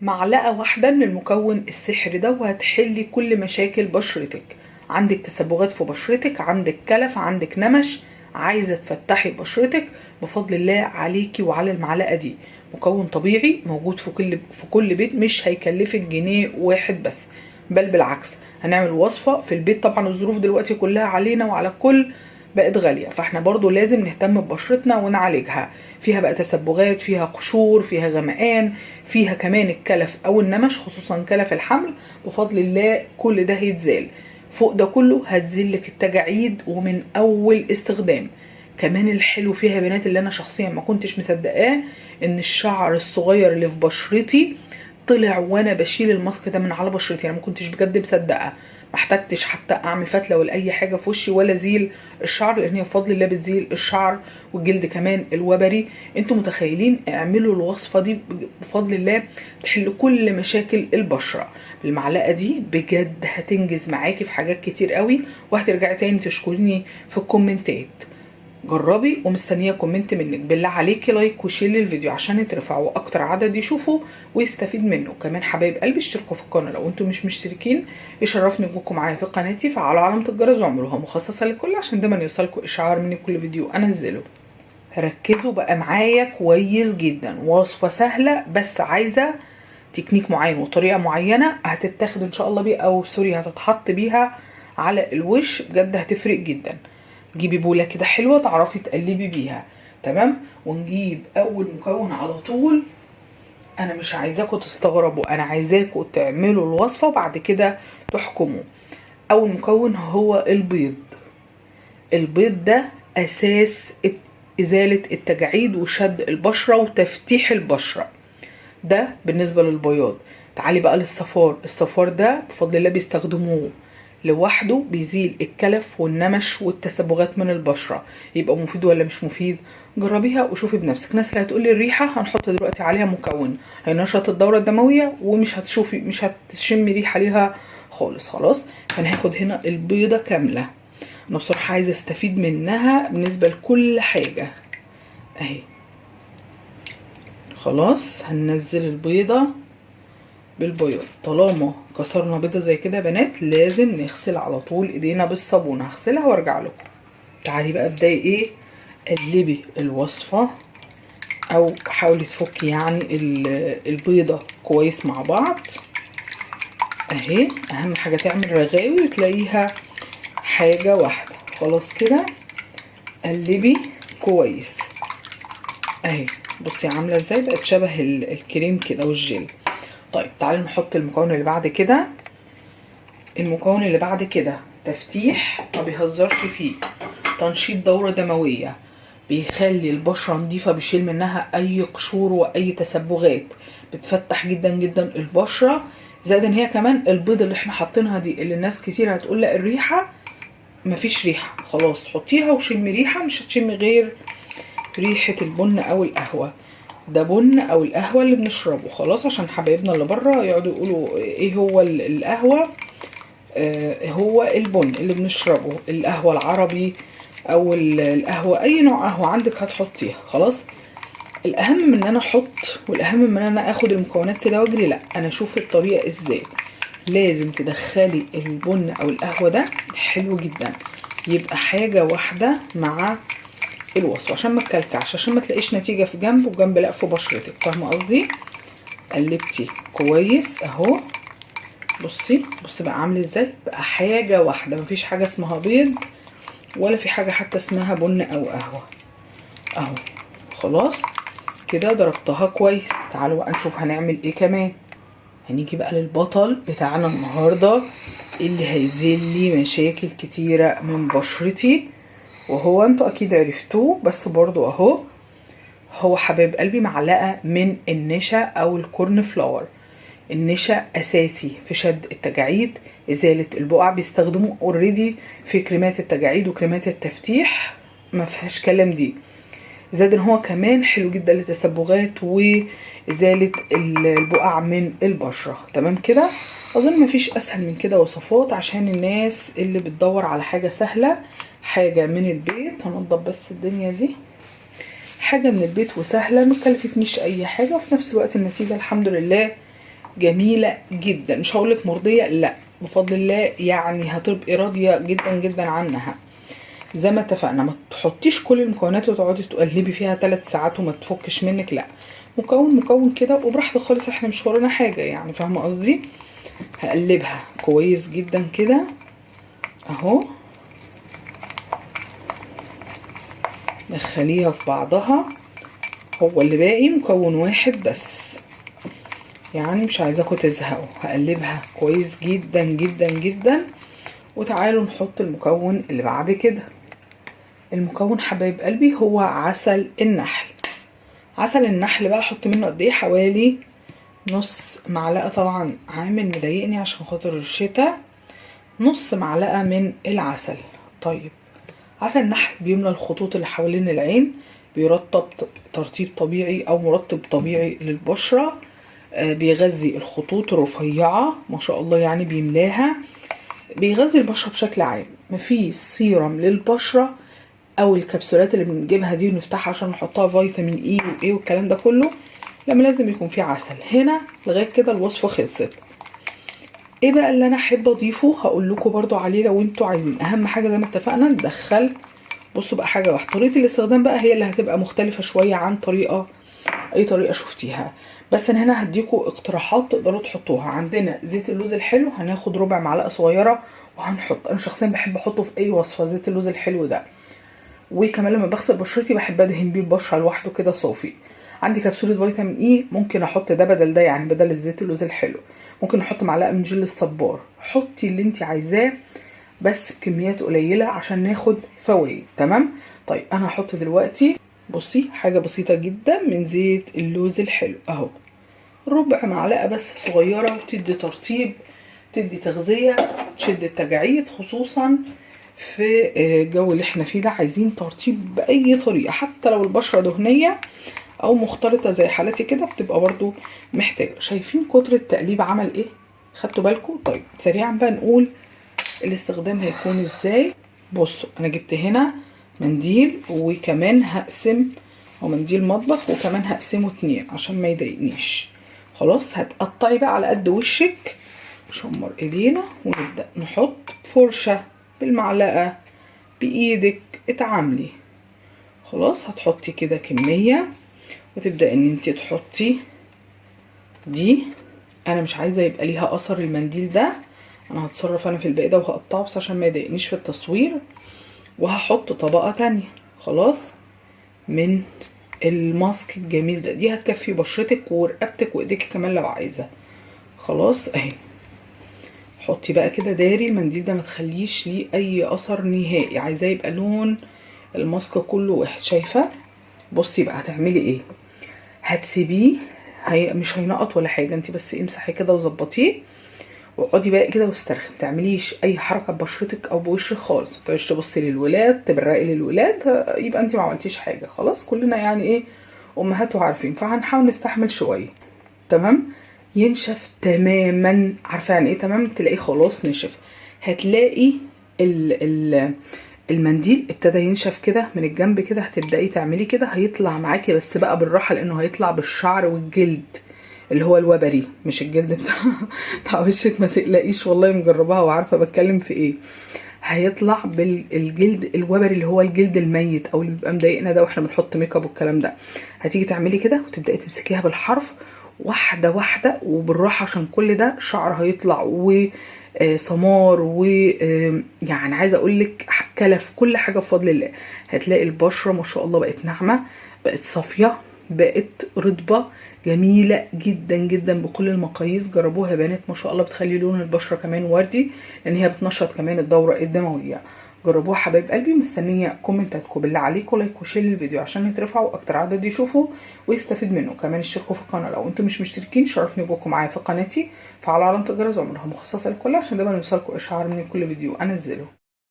معلقة واحدة من المكون السحري ده وهتحلي كل مشاكل بشرتك. عندك تسبغات في بشرتك، عندك كلف، عندك نمش، عايزة تفتحي بشرتك، بفضل الله عليكي وعلى المعلقة دي. مكون طبيعي موجود في كل بيت، مش هيكلفك جنيه واحد بس، بل بالعكس هنعمل وصفة في البيت. طبعا الظروف دلوقتي كلها علينا وعلى الكل بقت غالية، فاحنا برضو لازم نهتم ببشرتنا ونعالجها. فيها بقى تسبغات، فيها قشور، فيها غمقان، فيها كمان الكلف او النمش، خصوصا كلف الحمل. بفضل الله كل ده هيتزال. فوق ده كله هتزلك التجاعيد ومن اول استخدام. كمان الحلو فيها يا بنات اللي انا شخصيا ما كنتش مصدقاه، ان الشعر الصغير اللي في بشرتي طلع وانا بشيل الماسك ده من على بشرتي. انا ما كنتش بجد مصدقه، ما احتجتش حتى اعمل فتله ولا اي حاجه في وشي ولا زيل الشعر، لان هي بفضل الله بتزيل الشعر والجلد كمان الوبري. انتوا متخيلين؟ اعملوا الوصفه دي بفضل الله تحل كل مشاكل البشره. المعلقه دي بجد هتنجز معاكي في حاجات كتير قوي، وهترجعي تاني تشكريني في الكومنتات. جربي، ومستنيه كومنت منك. بالله عليكي لايك وشير للفيديو عشان يترفع واكتر عدد يشوفه ويستفيد منه. كمان حبايب قلبي اشتركوا في القناه لو انتم مش مشتركين، يشرفني وجودكم معايا في قناتي. فعلوا علامه الجرس واعملوها مخصصه للكل عشان دايما يوصلكم اشعار من كل فيديو انزله. ركزوا بقى معايا كويس جدا، وصفه سهله بس عايزه تكنيك معين وطريقه معينه هتتاخد ان شاء الله بيها، او سوري هتتحط بيها على الوش، بجد هتفرق جدا. جيبي بوله كده حلوه تعرفي تقلبي بيها، تمام. ونجيب اول مكون على طول. انا مش عايزاكم تستغربوا، انا عايزاكم تعملوا الوصفه وبعد كده تحكموا. اول مكون هو البيض. البيض ده اساس ازاله التجاعيد وشد البشره وتفتيح البشره. ده بالنسبه للبياض. تعالي بقى للصفار. الصفار ده بفضل الله بيستخدموه لوحده، بيزيل الكلف والنمش والتسبغات من البشره. يبقى مفيد ولا مش مفيد؟ جربيها وشوفي بنفسك. ناس اللي هتقولي الريحه، هنحط دلوقتي عليها مكون هينشط الدوره الدمويه ومش هتشوفي، مش هتشمي ريحه ليها خالص. خلاص، انا هاخد هنا البيضه كامله. انا بصراحه عايزه استفيد منها بالنسبه لكل حاجه اهي. خلاص هننزل البيضه بالبيض. طالما كسرنا بيضه زي كده يا بنات، لازم نغسل على طول ايدينا بالصابونه. هغسلها وارجع لكم. تعالي بقى ابداي ايه، قلبي الوصفه او حاولي تفكي يعني البيضه كويس مع بعض اهي. اهم حاجه تعمل رغاوي وتلاقيها حاجه واحده. خلاص كده قلبي كويس اهي. بصي عامله ازاي، بقت شبه الكريم كده والجل. طيب تعالي نحط المكون اللي بعد كده. المكون اللي بعد كده تفتيح، ما بيهزرش فيه. تنشيط دورة دموية، بيخلي البشرة نظيفة، بيشيل منها اي قشور واي تسبغات، بتفتح جدا جدا البشرة. زائد ان هي كمان البيض اللي احنا حاطينها دي، اللي الناس كتير هتقول لا الريحة، مفيش ريحة. خلاص حطيها وشمي ريحة، مش هتشمي غير ريحة البن او القهوة. ده بن او القهوة اللي بنشربه. خلاص، عشان حبايبنا اللي بره يقعدوا يقولوا ايه هو القهوة، هو البن اللي بنشربه، القهوة العربي او القهوة، اي نوع قهوة عندك هتحطيها. خلاص، الاهم من ان انا احط والاهم من ان انا اخد المكونات كده واجري، لا، انا اشوف الطريقة ازاي. لازم تدخلي البن او القهوة ده حلو جدا، يبقى حاجة واحدة مع الوصفة عشان ما تكلكعش، عشان ما تلاقيش نتيجة في جنب وجنب لا في بشرتك. فاهمة قصدي؟ قلبتي كويس اهو. بصي بقى عامل ازاي، بقى حاجة واحدة، مفيش حاجة اسمها بيض ولا في حاجة حتى اسمها بن او قهوة اهو. خلاص كده ضربتها كويس. تعالوا بقى نشوف هنعمل ايه كمان. هنيجي بقى للبطل بتاعنا النهاردة اللي هيزيل لي مشاكل كتيرة من بشرتي، وهو انتوا اكيد عرفتوه، بس برضو اهو. هو حبايب قلبي معلقة من النشا او الكورن فلاور. النشا اساسي في شد التجاعيد، ازالة البقع، بيستخدموه اوريدي في كريمات التجاعيد وكريمات التفتيح، ما فيهاش كلام دي. زائد ان هو كمان حلو جدا للتسبغات وازالة البقع من البشرة. تمام كده، اظن مفيش اسهل من كده وصفات عشان الناس اللي بتدور على حاجة سهلة، حاجة من البيت. هنضف بس الدنيا دي، حاجة من البيت وسهلة، مكلفتنيش اي حاجة، وفي نفس الوقت النتيجة الحمد لله جميله جدا، مش هقولك مرضيه، لا بفضل الله يعني هتبقي راضيه جدا جدا عنها. زي ما اتفقنا ما تحطيش كل المكونات وتقعدي تقلبي فيها 3 ساعات وما تفكش منك، لا مكون مكون كده وبراحتك خالص، احنا مش ورانا حاجه يعني، فاهمه قصدي. هقلبها كويس جدا كده اهو، دخليها في بعضها. هو اللي باقي مكون واحد بس يعني، مش عايزاكم تزهقوا. هقلبها كويس جدا جدا جدا، وتعالوا نحط المكون اللي بعد كده. المكون حبايب قلبي هو عسل النحل. عسل النحل بقى احط منه قد ايه؟ حوالي نص معلقه، طبعا عامل مضايقني عشان خاطر الشتاء، نص معلقه من العسل. طيب عسل النحل بيملى الخطوط اللي حوالين العين، بيرطب ترطيب طبيعي او مرطب طبيعي للبشره، بيغذي الخطوط الرفيعه ما شاء الله يعني، بيملاها، بيغذي البشره بشكل عام. مفيش سيرم للبشره او الكبسولات اللي بنجيبها دي ونفتحها عشان نحطها فيتامين اي وايه والكلام ده كله، لما لازم يكون في عسل. هنا لغايه كده الوصفه خلصت. ايه بقى اللي انا احب اضيفه؟ هقول لكم برضو عليه لو انتوا عايزين. اهم حاجه زي ما اتفقنا ندخل، بصوا بقى حاجه واحده، طريقه الاستخدام بقى هي اللي هتبقى مختلفه شويه عن اي طريقه شفتيها، بس انا هنا هديكم اقتراحات تقدروا تحطوها. عندنا زيت اللوز الحلو، هناخد ربع معلقه صغيره وهنحط، انا شخصيا بحب احطه في اي وصفه زيت اللوز الحلو ده. وكمان لما بغسل بشرتي بحب ادهن بيه البشره لوحده كده صافي. عندي كبسوله فيتامين اي، ممكن احط ده بدل ده يعني، بدل الزيت اللوز الحلو. ممكن احط معلقه من جل الصبار، حطي اللي انت عايزاه بس بكميات قليله عشان ناخد فوائد. تمام. طيب انا هحط دلوقتي، بصي حاجه بسيطه جدا من زيت اللوز الحلو اهو، ربع معلقه بس صغيره، وتدي ترطيب، تدي تغذيه، تشد التجاعيد، خصوصا في الجو اللي احنا فيه ده، عايزين ترطيب باي طريقه، حتى لو البشره دهنيه او مختلطه زي حالتي كده بتبقى برضو محتاجه. شايفين كتر التقليب عمل ايه؟ خدتوا بالكم؟ طيب سريعا بقى نقول الاستخدام هيكون ازاي. بصوا انا جبت هنا منديل، وكمان هقسم، او منديل مطبخ، وكمان هقسمه 2 عشان ما يضايقنيش. خلاص هتقطعي بقى على قد وشك، نشمر ايدينا ونبدأ نحط فرشة بالمعلقة بايدك، اتعاملي. خلاص هتحطي كده كمية، وتبدأ ان انتي تحطي دي. انا مش عايزة يبقى ليها اثر المنديل ده، انا هتصرف انا في الباقي ده وهقطعه بس عشان ما يضايقنيش في التصوير. وهحط طبقة تانية خلاص من الماسك الجميل ده، دي هتكفي بشرتك ورقبتك وايديك كمان لو عايزة. خلاص اهي، حطي بقى كده داري المنديل ده، ما تخليش ليه اي اثر نهائي، عايزاه يبقى لون الماسك كله واحد. شايفه؟ بصي بقى هتعملي ايه، هتسيبيه، مش هينقط ولا حاجه، انت بس امسحي كده وظبطيه، واقعدي بقى كده واسترخي، ما تعمليش اي حركه ببشرتك او بوشك خالص، ما تقعديش تبصي للولاد تبرقي للولاد، يبقى انت ما عملتيش حاجه. خلاص كلنا يعني ايه امهات وعارفين، فهنحاول نستحمل شويه. تمام. ينشف تماما، عارفه يعني ايه تمام؟ تلاقيه خلاص نشف، هتلاقي المنديل ابتدى ينشف كده من الجنب كده، هتبداي تعملي كده هيطلع معاكي، بس بقى بالراحه لانه هيطلع بالشعر والجلد اللي هو الوبري، مش الجلد بتاع وشك، ما تقلقيش والله مجرباها وعارفه بتكلم في ايه. هيطلع بالجلد الوبري اللي هو الجلد الميت او اللي بيبقى مضايقنا ده واحنا بنحط ميك اب والكلام ده. هتيجي تعملي كده وتبداي تمسكيها بالحرف واحده واحده وبالراحه، عشان كل ده شعر هيطلع وسمار ويعني عايزه اقول لك كلف كل حاجه بفضل الله. هتلاقي البشره ما شاء الله بقت ناعمه، بقت صافيه، بقت رطبه، جميله جدا جدا بكل المقاييس. جربوها يا بنات، ما شاء الله بتخلي لون البشره كمان وردي، لان هي بتنشط كمان الدوره الدمويه. جربوها حبايب قلبي، مستنيه كومنتاتكم بالله عليكم، لايك وشير للفيديو عشان يترفعوا اكتر عدد يشوفوا ويستفيد منه. كمان اشتركوا في القناه لو انتم مش مشتركين، شرفني بوكم معايا في قناتي، فعلى علامه الجرس وعملها مخصصه للكل عشان دايما يوصلكم اشعار من كل فيديو انزله.